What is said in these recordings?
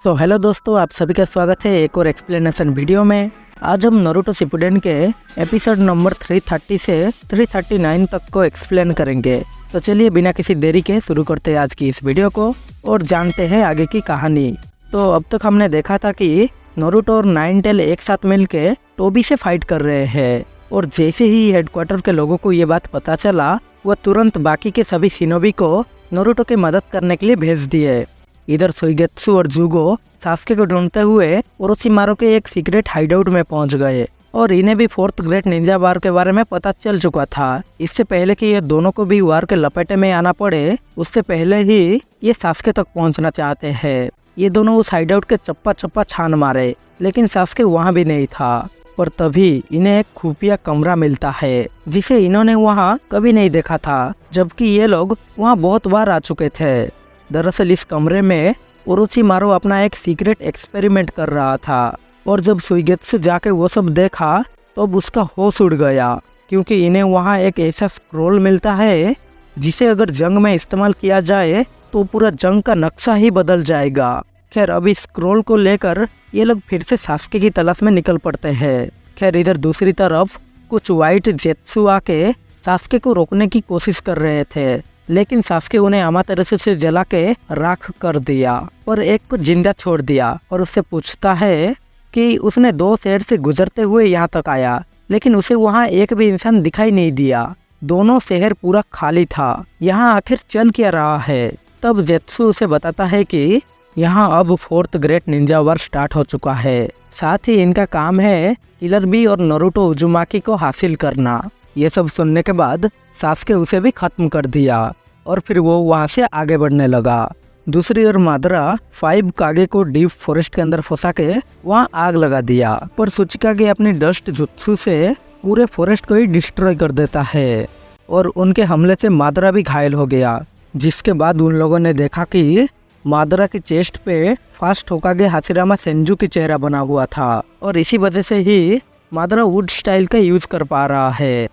Hello दोस्तों, आप सभी का स्वागत है एक और एक्सप्लेनेशन वीडियो में। आज हम नारुतो शिपुडेन के एपिसोड नंबर 330 से 339 तक को एक्सप्लेन करेंगे। तो चलिए बिना किसी देरी के शुरू करते हैं आज की इस वीडियो को और जानते हैं आगे की कहानी। तो अब तक हमने देखा था कि नारुतो और नाइन टेल एक साथ मिलके टोबी से फाइट कर रहे हैं और जैसे ही हेडक्वार्टर के लोगों को ये बात पता चला, वह तुरंत बाकी के सभी शिनोबी को नारुतो की मदद करने के लिए भेज दिए। इधर सुइगेत्सु और जुगो सास्के को ढूंढते हुए ओरोचिमारू के एक सीक्रेट हाइडआउट में पहुंच गए और इन्हें भी फोर्थ ग्रेट निंजा वार के बारे में पता चल चुका था। इससे पहले कि ये दोनों को भी वार के लपेटे में आना पड़े, उससे पहले ही ये सास्के तक पहुंचना चाहते हैं। ये दोनों उस हाइडआउट के चप्पा चप्पा छान मारे, लेकिन सास्के वहाँ भी नहीं था। पर तभी इन्हें एक खुफिया कमरा मिलता है जिसे इन्होंने वहाँ कभी नहीं देखा था, जबकि ये लोग वहाँ बहुत बार आ चुके थे। दरअसल इस कमरे में ओरोचिमारू अपना एक सीक्रेट एक्सपेरिमेंट कर रहा था और जब सुइगेत्सु जाके वो सब देखा तो अब उसका होश उड़ गया, क्योंकि इन्हें वहाँ एक ऐसा स्क्रोल मिलता है जिसे अगर जंग में इस्तेमाल किया जाए तो पूरा जंग का नक्शा ही बदल जाएगा। खैर, अब इस स्क्रोल को लेकर ये लोग फिर से सास्के की तलाश में निकल पड़ते हैं। खैर, इधर दूसरी तरफ कुछ वाइट जेत्सु आके सास्के को रोकने की कोशिश कर रहे थे, लेकिन सास्के उन्हें अमातेरासु से जला के राख कर दिया और एक को जिंदा छोड़ दिया और उससे पूछता है कि उसने 2 शहर से गुजरते हुए यहाँ तक आया, लेकिन उसे वहाँ एक भी इंसान दिखाई नहीं दिया। दोनों शहर पूरा खाली था, यहाँ आखिर चल क्या रहा है। तब जेत्सु उसे बताता है कि यहाँ अब फोर्थ ग्रेट निंजा वार स्टार्ट हो चुका है, साथ ही इनका काम है किलर बी और नारुतो उजुमाकी को हासिल करना। ये सब सुनने के बाद सास्के उसे भी खत्म कर दिया और फिर वो वहाँ से आगे बढ़ने लगा। दूसरी ओर मादरा 5 कागे को डीप फॉरेस्ट के अंदर फंसा के वहाँ आग लगा दिया, पर सुचिकागे अपनी डस्ट जुत्सु से पूरे फॉरेस्ट को ही डिस्ट्रॉय कर देता है और उनके हमले से मादरा भी घायल हो गया। जिसके बाद उन लोगों ने देखा कि मादरा की चेस्ट पे फास्ट होकागे हाशिरामा सेंजू की चेहरा बना हुआ था और इसी वजह से ही मादरा वुड स्टाइल का यूज कर पा रहा है।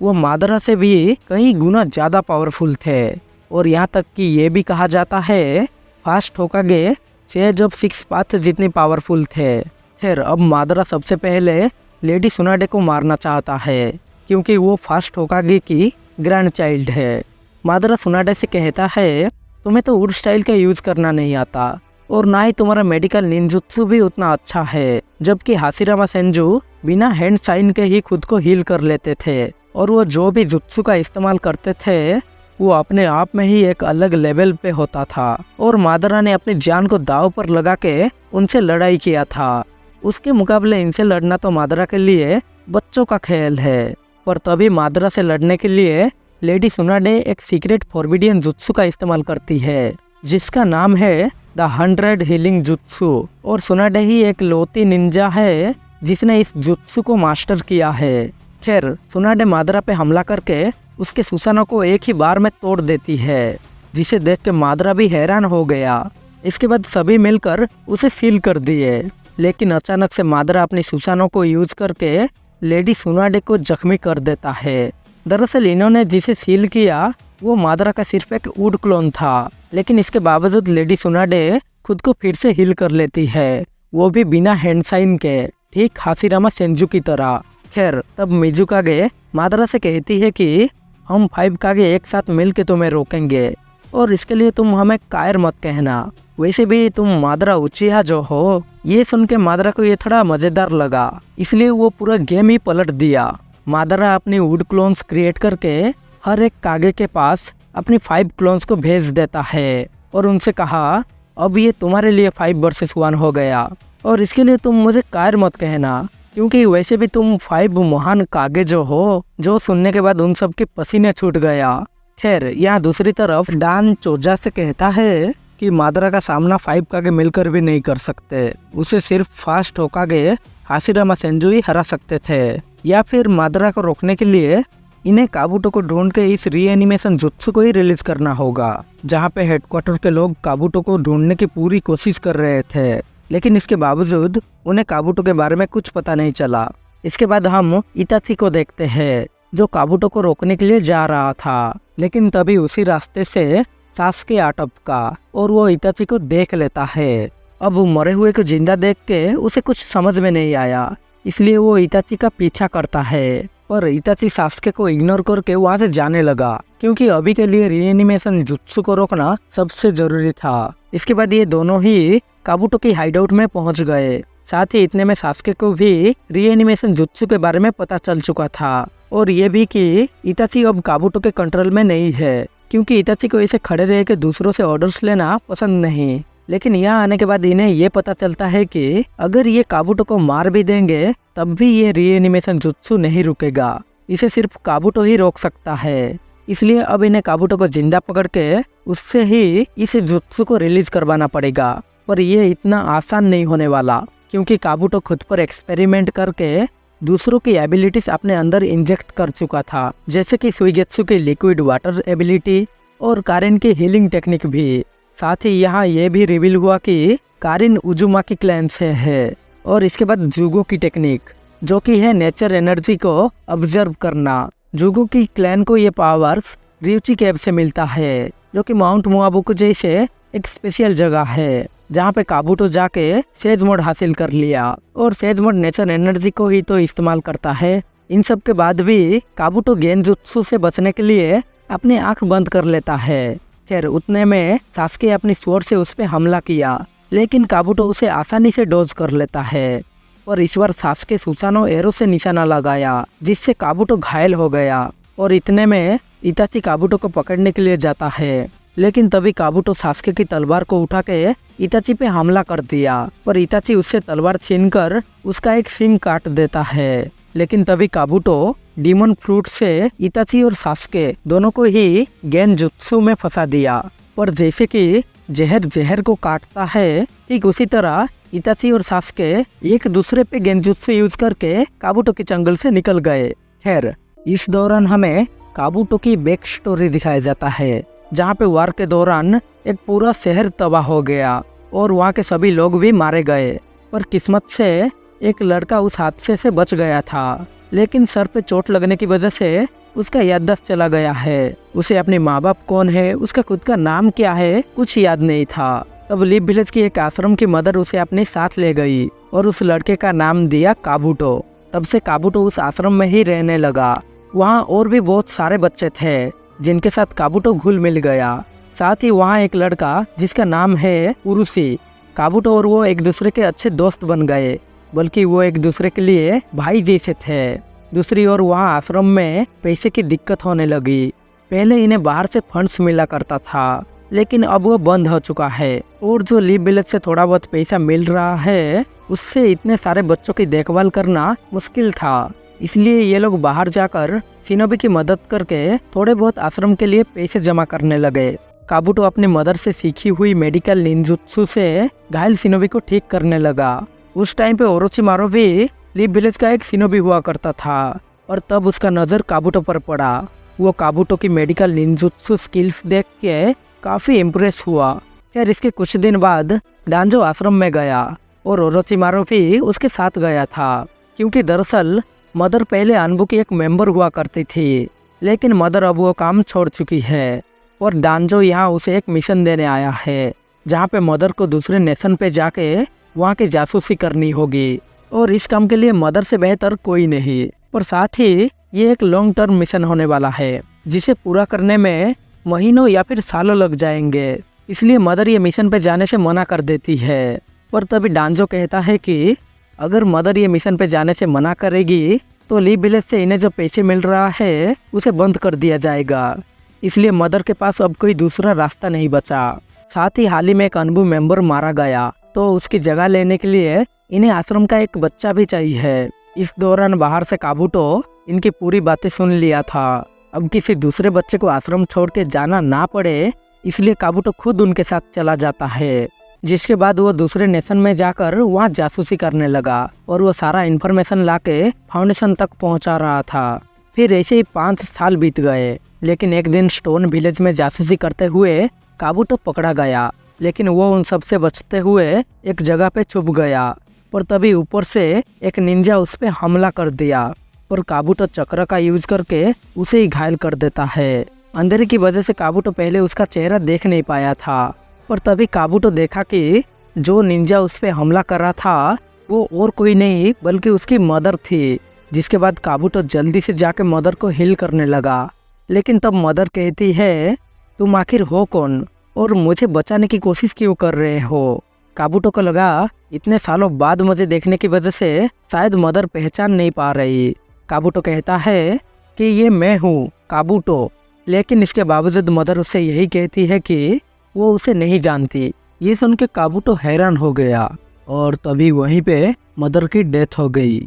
वो मादरा से भी कई गुना ज्यादा पावरफुल थे और यहाँ तक कि ये भी कहा जाता है फास्ट होकागे सेज ऑफ 6 पाथ जितनी पावरफुल थे। खैर, अब मादरा सबसे पहले लेडी सुनाडे को मारना चाहता है, क्योंकि वो फास्ट होकागे की ग्रैंड चाइल्ड है। मादरा सुनाडे से कहता है, तुम्हें तो वुड स्टाइल का यूज करना नहीं आता और ना ही तुम्हारा मेडिकल निंजुत्सु भी उतना अच्छा है, जबकि हाशिरामा सेंजू बिना हैंड साइन के ही खुद को हील कर लेते थे और वो जो भी जुत्सु का इस्तेमाल करते थे वो अपने आप में ही एक अलग लेवल पे होता था और मादरा ने अपनी जान को दांव पर लगा के उनसे लड़ाई किया था। उसके मुकाबले इनसे लड़ना तो मादरा के लिए बच्चों का खेल है। पर तभी मादरा से लड़ने के लिए लेडी सुनाडे एक सीक्रेट फॉरबिडियन जुत्सु का इस्तेमाल करती है, जिसका नाम है द 100 हीलिंग जुत्सु और सुनाडे ही एक लौती निंजा है जिसने इस जुत्सु को मास्टर किया है। खैर, सुनाडे मादरा पे हमला करके उसके सुसानो को एक ही बार में तोड़ देती है, जिसे देख के मादरा भी हैरान हो गया। इसके बाद सभी मिलकर उसे सील कर दिए, लेकिन अचानक से मादरा अपनी सुसानो को यूज करके लेडी सुनाडे को जख्मी कर देता है। दरअसल इन्होंने जिसे सील किया वो मादरा का सिर्फ एक वुड क्लोन था, लेकिन इसके बावजूद लेडी सुनाडे खुद को फिर से हील कर लेती है, वो भी बिना हैंड साइन के, ठीक हाशिरामा सेंजू की तरह। खैर, तब मिजुकागे मादरा से कहती है कि हम 5 कागे एक साथ मिलके तुम्हें रोकेंगे और इसके लिए तुम हमें कायर मत कहना। वैसे भी तुम मादरा उचिहा जो हो। ये सुन के मादरा को ये थोड़ा मजेदार लगा, इसलिए वो पूरा गेम ही पलट दिया। मादरा अपनी वुड क्लोन्स क्रिएट करके हर एक कागे के पास अपनी 5 क्लोन्स को भेज देता है और उनसे कहा, अब ये तुम्हारे लिए 5 वर्सेस 1 हो गया और इसके लिए तुम मुझे कायर मत कहना, क्योंकि वैसे भी तुम 5 महान कागे जो हो। जो सुनने के बाद उन सब के पसीने छूट गया। खैर, यहाँ दूसरी तरफ डान चोजा से कहता है कि मादरा का सामना 5 कागे मिलकर भी नहीं कर सकते, उसे सिर्फ फास्ट होकागे हाशिरामा सेंजू ही हरा सकते थे, या फिर मादरा को रोकने के लिए इन्हें काबुटो को ढूंढ के इस रीएनिमेशन जुत्सु को ही रिलीज करना होगा, जहाँ पे हेडक्वार्टर के लोग काबुटो को ढूंढने की पूरी कोशिश कर रहे थे, लेकिन इसके बावजूद उन्हें काबुटो के बारे में कुछ पता नहीं चला। इसके बाद हम इताची को देखते हैं, जो काबुटो को रोकने के लिए जा रहा था। लेकिन तभी उसी रास्ते से सास्के आ टपका और वो इताची को देख लेता है। अब वो मरे हुए को जिंदा देख के उसे कुछ समझ में नहीं आया, इसलिए वो इताची का पीछा करता है। पर इताची सास्के को इग्नोर करके वहां से जाने लगा, क्योंकि अभी के लिए रीएनिमेशन जुत्सु को रोकना सबसे जरूरी था। इसके बाद ये दोनों ही काबुटो की हाइडआउट में पहुंच गए। साथ ही इतने में सास्के को भी रीएनिमेशन जुत्सु के बारे में पता चल चुका था, और ये भी कि इताची अब काबुटो के कंट्रोल में नहीं है, क्योंकि इताची को इसे खड़े रह के दूसरों से ऑर्डर्स लेना पसंद नहीं। लेकिन यहाँ आने के बाद इन्हें ये पता चलता है कि अगर ये काबुटो को मार भी देंगे तब भी ये रीएनिमेशन जुत्सु नहीं रुकेगा, इसे सिर्फ काबुटो ही रोक सकता है। इसलिए अब इन्हें काबुटो को जिंदा पकड़ के उससे ही इस जुत्सु को रिलीज करवाना पड़ेगा। पर यह इतना आसान नहीं होने वाला, क्योंकि काबुटो खुद पर एक्सपेरिमेंट करके दूसरों की एबिलिटीज अपने अंदर इंजेक्ट कर चुका था, जैसे कि सुइगेत्सु की लिक्विड वाटर एबिलिटी और कारिन की हीलिंग टेक्निक भी। साथ ही यहाँ ये भी रिवील हुआ कि कारिन उजुमाकी क्लैन से है। और इसके बाद जुगो की टेक्निक, जो कि है नेचर एनर्जी को ऑब्जर्व करना। जुगो की क्लैन को ये पावर्स रिउची केव से मिलता है, जो कि माउंट मुआबुकु जैसे एक स्पेशल जगह है, जहाँ पे काबुटो जाके सेज मोड हासिल कर लिया। और सेज मोड नेचर एनर्जी को ही तो इस्तेमाल करता है। इन सब के बाद भी काबुटो गेंजुत्सु से बचने के लिए अपनी आंख बंद कर लेता है। खैर उतने में सास्के अपनी स्वॉर्ड से उस पे हमला किया, लेकिन काबुटो उसे आसानी से डॉज कर लेता है। और इस बार सास्के सुसानो एरो से निशाना लगाया, जिससे काबुटो घायल हो गया। और इतने में इताची काबुटो को पकड़ने के लिए जाता है, लेकिन तभी काबुटो सास्के की तलवार को उठा के इताची पे हमला कर दिया। पर इताची उससे तलवार छीनकर उसका एक सींग काट देता है। लेकिन तभी काबुटो डीमन फ्रूट से इताची और सास्के दोनों को ही गेंजुत्सु में फंसा दिया। पर जैसे कि जहर जहर को काटता है, ठीक उसी तरह इताची और सास्के एक दूसरे पे गेंजुत्सु यूज करके काबुटो के जंगल से निकल गए। खैर इस दौरान हमें काबुटो की बैक स्टोरी दिखाया जाता है, जहाँ पे वार के दौरान एक पूरा शहर तबाह हो गया और वहाँ के सभी लोग भी मारे गए। पर किस्मत से एक लड़का उस हादसे से बच गया था, लेकिन सर पे चोट लगने की वजह से उसका याददाश्त चला गया है। उसे अपने माँ बाप कौन है, उसका खुद का नाम क्या है, कुछ याद नहीं था। तब लीप विलेज की एक आश्रम की मदर उसे अपने साथ ले गई और उस लड़के का नाम दिया काबुटो। तब से काबुटो उस आश्रम में ही रहने लगा। वहाँ और भी बहुत सारे बच्चे थे, जिनके साथ काबुटो घुल मिल गया। साथ ही वहाँ एक लड़का जिसका नाम है उरुसी। काबुटो और वो एक दूसरे के अच्छे दोस्त बन गए, बल्कि वो एक दूसरे के लिए भाई जैसे थे। दूसरी ओर वहाँ आश्रम में पैसे की दिक्कत होने लगी। पहले इन्हें बाहर से फंड्स मिला करता था, लेकिन अब वो बंद हो चुका है। और जो लीप विलेज से थोड़ा बहुत पैसा मिल रहा है, उससे इतने सारे बच्चों की देखभाल करना मुश्किल था। इसलिए ये लोग बाहर जाकर शिनोबी की मदद करके थोड़े बहुत आश्रम के लिए पैसे जमा करने लगे। काबुटो अपनी मदर से सीखी हुई मेडिकल निंजुत्सु से घायल शिनोबी को ठीक करने लगा। उस टाइम पे ओरोचिमारू भी लीप विलेज का एक शिनोबी हुआ करता था, और तब उसका नज़र काबुटो पर पड़ा। वो काबुटो की मेडिकल निंजुत्सु स्किल्स देख के काफ़ी इम्प्रेस हुआ। खैर इसके कुछ दिन बाद डांजो आश्रम में गया और ओरोचिमारू भी उसके साथ गया था, क्योंकि दरअसल मदर पहले अनबू की एक मेंबर हुआ करती थी, लेकिन मदर अब वो काम छोड़ चुकी है। और डांजो यहाँ उसे एक मिशन देने आया है, जहाँ पे मदर को दूसरे नेशन पे जाके वहाँ की जासूसी करनी होगी। और इस काम के लिए मदर से बेहतर कोई नहीं। पर साथ ही ये एक लॉन्ग टर्म मिशन होने वाला है, जिसे पूरा करने में महीनों या फिर सालों लग जाएंगे। इसलिए मदर ये मिशन पे जाने से मना कर देती है। पर तभी डांजो कहता है कि अगर मदर ये मिशन पे जाने से मना करेगी तो लीप विलेज से इन्हें जो पैसे मिल रहा है उसे बंद कर दिया जाएगा। इसलिए मदर के पास अब कोई दूसरा रास्ता नहीं बचा। साथ ही हाल ही में एक अनबू मेंबर मारा गया, तो उसकी जगह लेने के लिए इन्हें आश्रम का एक बच्चा भी चाहिए। इस दौरान बाहर से काबुटो इनकी पूरी बातें सुन लिया था। अब किसी दूसरे बच्चे को आश्रम छोड़ के जाना ना पड़े, इसलिए काबुटो खुद उनके साथ चला जाता है। जिसके बाद वो दूसरे नेशन में जाकर वहाँ जासूसी करने लगा और वो सारा इन्फॉर्मेशन लाके फाउंडेशन तक पहुँचा रहा था। फिर ऐसे ही 5 साल बीत गए, लेकिन एक दिन स्टोन विलेज में जासूसी करते हुए काबुटो पकड़ा गया, लेकिन वो उन सब से बचते हुए एक जगह पे छुप गया। पर तभी ऊपर से एक निंजा उस पे हमला कर दिया। पर काबूटो चक्र का यूज करके उसे ही घायल कर देता है। अंधेरे की वजह से काबूटो पहले उसका चेहरा देख नहीं पाया था, पर तभी काबूटो देखा कि जो निंजा उस पे हमला कर रहा था वो और कोई नहीं बल्कि उसकी मदर थी। जिसके बाद काबूटो जल्दी से जाके मदर को हिल करने लगा, लेकिन तब मदर कहती है, तुम आखिर हो कौन और मुझे बचाने की कोशिश क्यों कर रहे हो। काबूटो को लगा इतने सालों बाद मुझे देखने की वजह से शायद मदर पहचान नहीं पा रही। काबूटो कहता है कि ये मैं हूँ काबूटो, लेकिन इसके बावजूद मदर उससे यही कहती है कि वो उसे नहीं जानती। ये सुन के काबूटो हैरान हो गया और तभी वहीं पे मदर की डेथ हो गई।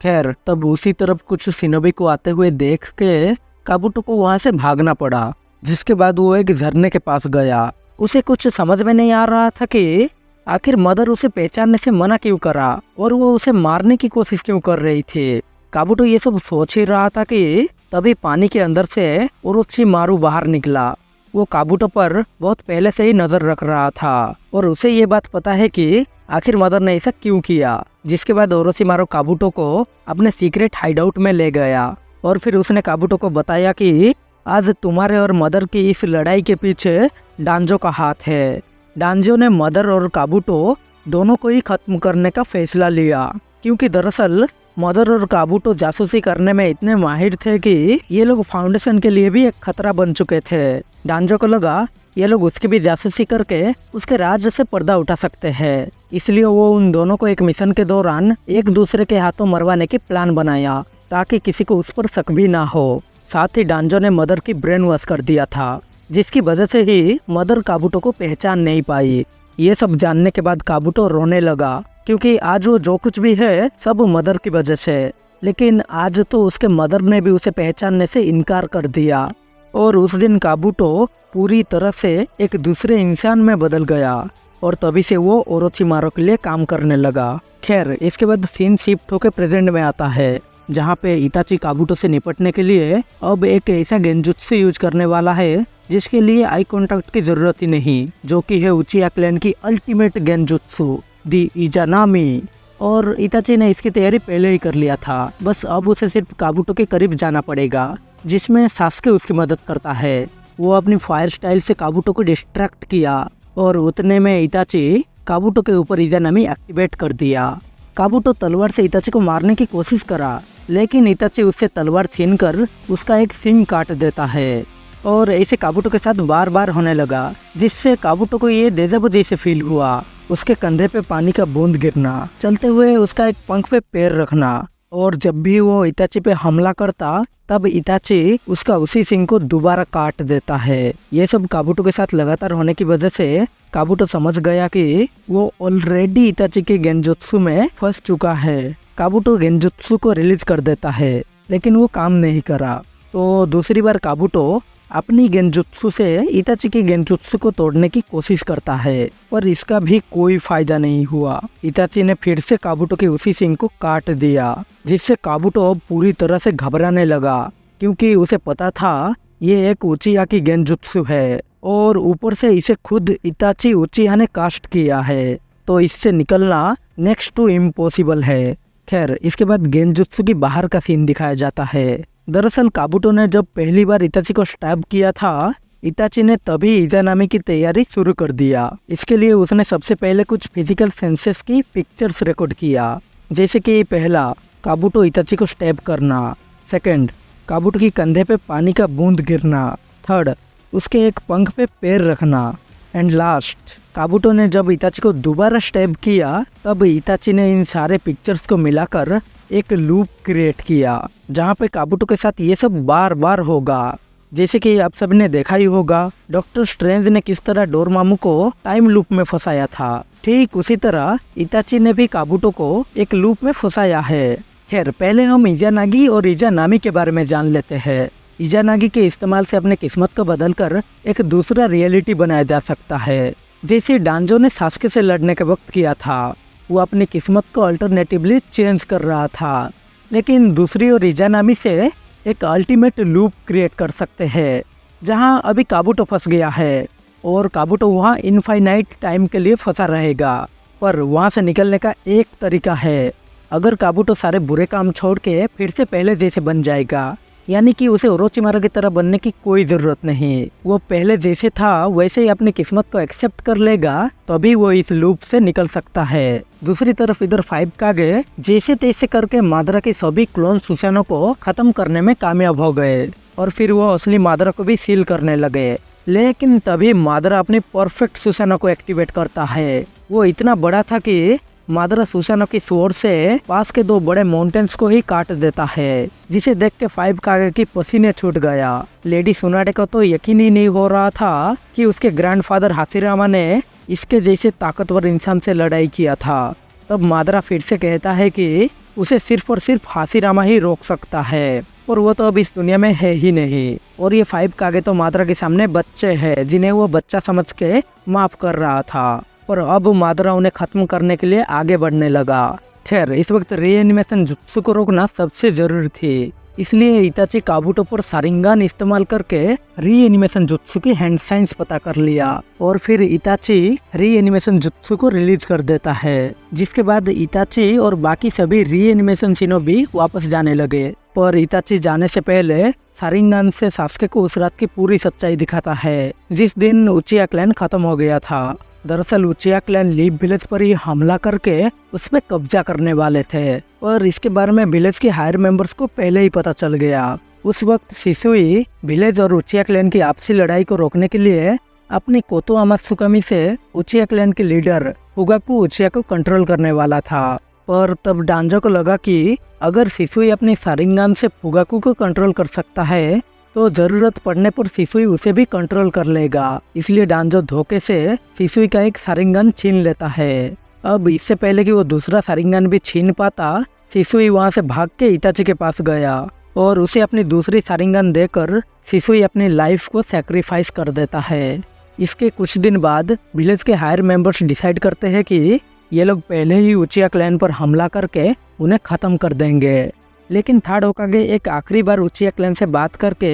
खैर तब उसी तरफ कुछ शिनोबी को आते हुए देख के काबूटो को वहां से भागना पड़ा, जिसके बाद वो एक झरने के पास गया। उसे कुछ समझ में नहीं आ रहा था कि आखिर मदर उसे पहचानने से मना क्यों करा और वो उसे मारने की कोशिश क्यों कर रही थी। काबूटो ये सब सोच ही रहा था कि तभी पानी के अंदर से ओरोचिमारू बाहर निकला। वो काबूटो पर बहुत पहले से ही नजर रख रहा था और उसे ये बात पता है कि आखिर मदर ने ऐसा क्यों किया। जिसके बाद ओरोचिमारू काबूटो को अपने सीक्रेट हाइडआउट में ले गया और फिर उसने काबूटो को बताया कि आज तुम्हारे और मदर की इस लड़ाई के पीछे डांजो का हाथ है। डांजो ने मदर और काबूटो दोनों को ही खत्म करने का फैसला लिया, क्योंकि दरअसल मदर और काबूटो जासूसी करने में इतने माहिर थे कि ये लोग फाउंडेशन के लिए भी एक खतरा बन चुके थे। डांजो को लगा ये लोग उसकी भी जासूसी करके उसके राज से पर्दा उठा सकते हैं, इसलिए वो उन दोनों को एक मिशन के दौरान एक दूसरे के हाथों मरवाने की प्लान बनाया ताकि किसी को उस पर शक भी ना हो। साथ ही डांजो ने मदर की ब्रेन वॉश कर दिया था, जिसकी वजह से ही मदर काबूटो को पहचान नहीं पाई। ये सब जानने के बाद काबूटो रोने लगा, क्योंकि आज वो जो कुछ भी है सब मदर की वजह से। लेकिन आज तो उसके मदर ने भी उसे पहचानने से इनकार कर दिया और उस दिन काबूटो पूरी तरह से एक दूसरे इंसान में बदल गया और तभी से वो ओरोचिमारू के लिए काम करने लगा। खैर इसके बाद सीन शिफ्ट होकर प्रेजेंट में आता है, जहाँ पे इताची काबूटो से निपटने के लिए अब एक ऐसा गेंजुत्सु यूज करने वाला है जिसके लिए आई कांटेक्ट की जरूरत ही नहीं, जो कि है उचिया क्लैन की अल्टीमेट गेंजुत्सु दी इजानामी। और इताची ने इसकी तैयारी पहले ही कर लिया था, बस अब उसे सिर्फ काबूटो के करीब जाना पड़ेगा, जिसमें सास्के उसकी मदद करता है। वो अपनी फायर स्टाइल से काबूटो को डिस्ट्रैक्ट किया और उतने में इताची काबूटो के ऊपर इजानामी एक्टिवेट कर दिया। काबूटो तलवार से इताची को मारने की कोशिश करा, लेकिन इताची उससे तलवार छीनकर उसका एक सींग काट देता है और ऐसे काबूटो के साथ बार बार होने लगा, जिससे काबूटो को ये डेजावु जैसे फील हुआ। उसके कंधे पे पानी का बूंद गिरना, चलते हुए उसका एक पंख पे पैर रखना, और जब भी वो इताची पे हमला करता तब इताची उसका उसी सिंग को दोबारा काट देता है। ये सब काबूटो के साथ लगातार होने की वजह से काबूटो समझ गया कि वो ऑलरेडी इताची के गेंजुत्सु में फंस चुका है। काबूटो गेंजुत्सु को रिलीज कर देता है, लेकिन वो काम नहीं करा। तो दूसरी बार काबूटो अपनी गेंजुत्सु से इताची की गेंजुत्सु को तोड़ने की कोशिश करता है, पर इसका भी कोई फायदा नहीं हुआ। इताची ने फिर से काबूटो के उसी सिंग को काट दिया, जिससे काबूटो अब पूरी तरह से घबराने लगा, क्योंकि उसे पता था ये एक उचिया की गेंजुत्सु है और ऊपर से इसे खुद इताची उचिया ने कास्ट किया है, तो इससे निकलना नेक्स्ट टू इम्पॉसिबल है। खैर इसके बाद गेंजुत्सु की बाहर का सीन दिखाया जाता है। दरअसल काबूटो ने जब पहली बार इताची को स्टैब किया था, इताची ने तभी इजानामी की तैयारी शुरू कर दिया। इसके लिए उसने सबसे पहले कुछ फिजिकल सेंसेस की पिक्चर्स रिकॉर्ड किया, जैसे कि पहला काबूटो इताची को स्टैब करना, सेकंड काबूटो की कंधे पे पानी का बूंद गिरना, थर्ड उसके एक पंख पे पैर रखना, एंड लास्ट काबूटो ने जब इताची को दोबारा स्टैब किया तब इताची ने इन सारे पिक्चर्स को मिलाकर एक लूप क्रिएट किया, जहाँ पे काबूटो के साथ ये सब बार बार होगा। जैसे कि आप सब ने देखा ही होगा डॉक्टर स्ट्रेंज ने किस तरह डोरमामू को टाइम लूप में फंसाया था, ठीक उसी तरह इताची ने भी काबूटो को एक लूप में फंसाया है। खैर पहले हम इजानागी और इजानामी के बारे में जान लेते हैं। इजानागी के इस्तेमाल से अपने किस्मत को बदलकर एक दूसरा रियलिटी बनाया जा सकता है, जैसे डांजो ने सास्के से लड़ने के वक्त किया था। वो अपनी किस्मत को अल्टरनेटिवली चेंज कर रहा था, लेकिन दूसरी ओर इजानामी से एक अल्टीमेट लूप क्रिएट कर सकते हैं, जहां अभी काबूटो फंस गया है और काबूटो वहां इनफाइनाइट टाइम के लिए फंसा रहेगा। पर वहां से निकलने का एक तरीका है, अगर काबुटो सारे बुरे काम छोड़ के फिर से पहले जैसे बन जाएगा, यानी कि उसे ओरोचिमारा की तरह बनने की कोई जरूरत नहीं। वो पहले जैसे था वैसे ही अपनी किस्मत को एक्सेप्ट कर लेगा, तभी वो इस लूप से निकल सकता है। दूसरी तरफ इधर 5 कागे जैसे तैसे करके मादरा के सभी क्लोन सुसानो को खत्म करने में कामयाब हो गए और फिर वो असली मादरा को भी सील करने लगे। लेकिन तभी मादरा अपनी परफेक्ट सुसानो को एक्टिवेट करता है। वो इतना बड़ा था कि मादरा सुसानो की स्वॉर्ड से पास के 2 बड़े माउंटेन्स को ही काट देता है, जिसे देख के 5 कागे की पसीने छूट गया। लेडी सुनाडे को तो यकीन ही नहीं हो रहा था कि उसके ग्रैंडफादर हाशिरामा ने इसके जैसे ताकतवर इंसान से लड़ाई किया था। तब मादरा फिर से कहता है कि उसे सिर्फ और सिर्फ हाशिरामा ही रोक सकता है, और वो तो अब इस दुनिया में है ही नहीं। और ये 5 कागे तो मादरा के सामने बच्चे हैं, जिन्हें वो बच्चा समझ के माफ कर रहा था। पर अब मादरा उन्हें खत्म करने के लिए आगे बढ़ने लगा। खैर, इस वक्त रीएनिमेशन जुत्सु को रोकना सबसे जरूरी थी, इसलिए इताची काबुटो पर सारिंगान इस्तेमाल करके रीएनिमेशन जुत्सु की हैंड साइंस पता कर लिया, और फिर इताची रीएनिमेशन जुत्सु को रिलीज कर देता है। जिसके बाद इताची और बाकी सभी रीएनिमेशन शिनोबी वापस जाने लगे। पर इताची जाने से पहले सारिंगान से सास्के को उस रात की पूरी सच्चाई दिखाता है, जिस दिन उचिया क्लैन खत्म हो गया था। दरअसल उचिया क्लैन लीप विलेज पर ही हमला करके उस पे कब्जा करने वाले थे, और इसके बारे में विलेज के हायर मेंबर्स को पहले ही पता चल गया। उस वक्त शिसुई विलेज और उचिया क्लैन की आपसी लड़ाई को रोकने के लिए अपनी कोतो अमात्सुकामी से उचिया क्लैन के लीडर फुगाकू उचिया को कंट्रोल करने वाला था। पर तब डांजो को लगा कि अगर शिसुई अपनी सारिंगान से फुगाकू को कंट्रोल कर सकता है तो जरूरत पड़ने पर शिसुई उसे भी कंट्रोल कर लेगा। इसलिए डांजो धोखे से शिसुई का एक सारिंगान छीन लेता है। अब इससे पहले कि वो दूसरा सारिंगान भी छीन पाता, शिसुई वहां से भाग के इताची के पास गया और उसे अपनी दूसरी सारिंगान देकर शिसुई अपनी लाइफ को सैक्रिफाइस कर देता है। इसके कुछ दिन बाद विलेज के हायर मेंबर्स डिसाइड करते हैं कि ये लोग पहले ही उचिया क्लैन पर हमला करके उन्हें खत्म कर देंगे। लेकिन थर्ड होकागे एक आखिरी बार उचिया क्लैन से बात करके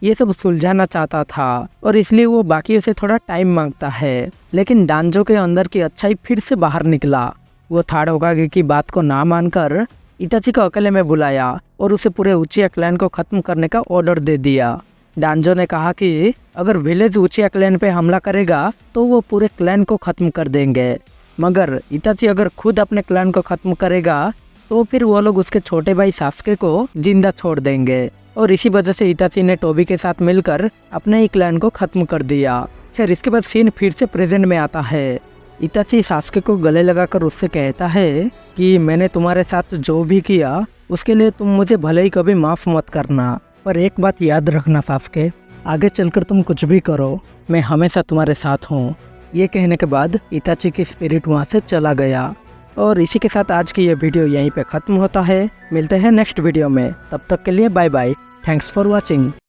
ये सब सुलझाना चाहता था, और इसलिए वो बाकियों से थोड़ा टाइम मांगता है। लेकिन डांजो के अंदर की अच्छाई फिर से बाहर निकला। वो थर्ड होकागे की बात को ना मानकर इताची को अकेले में बुलाया और उसे पूरे उचिया क्लैन को खत्म करने का ऑर्डर दे दिया। डांजो ने कहा कि अगर विलेज उचिया क्लैन पे हमला करेगा तो वो पूरे क्लैन को खत्म कर देंगे, मगर इताची अगर खुद अपने क्लैन को खत्म करेगा तो फिर वो लोग उसके छोटे भाई सास्के को जिंदा छोड़ देंगे। और इसी वजह से इताची ने टोबी के साथ मिलकर अपने ही क्लैन को खत्म कर दिया। खैर, इसके बाद सीन फिर से प्रेजेंट में आता है। इताची सास्के को गले लगाकर उससे कहता है कि मैंने तुम्हारे साथ जो भी किया उसके लिए तुम मुझे भले ही कभी माफ मत करना, पर एक बात याद रखना सास्के, आगे चलकर तुम कुछ भी करो, मैं हमेशा तुम्हारे साथ हूँ। ये कहने के बाद इताची की स्पिरिट वहाँ से चला गया। और इसी के साथ आज की ये वीडियो यहीं पे ख़त्म होता है। मिलते हैं नेक्स्ट वीडियो में, तब तक के लिए bye bye. Thanks for watching.